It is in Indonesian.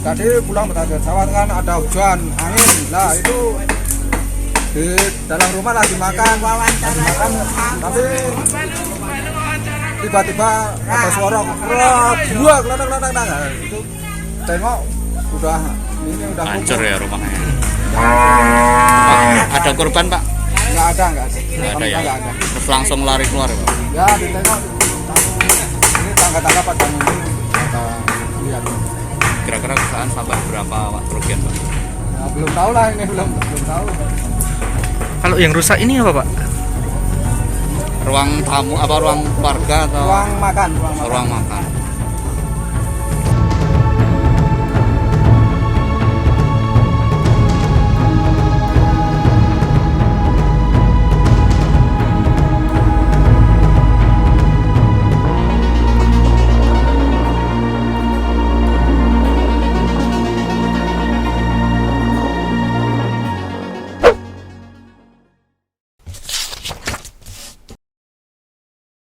tadi pulang dari pesawat kan ada hujan angin lah itu di dalam rumah lagi makan tapi tiba-tiba ada suara dua keledek itu tengok udah hancur ya rumahnya. Ada korban Pak? Nggak ada ya. nggak ada. Terus langsung lari keluar Pak? Ya ditengok ini tangga-tangga pada ini kita lihat. Kira-kira kerusakan sampai berapa kerugian Pak? Ya, belum tahu lah ini belum tahu. Kalau yang rusak ini apa Pak? Ruang tamu apa ruang keluarga atau Ruang makan. Ruang makan.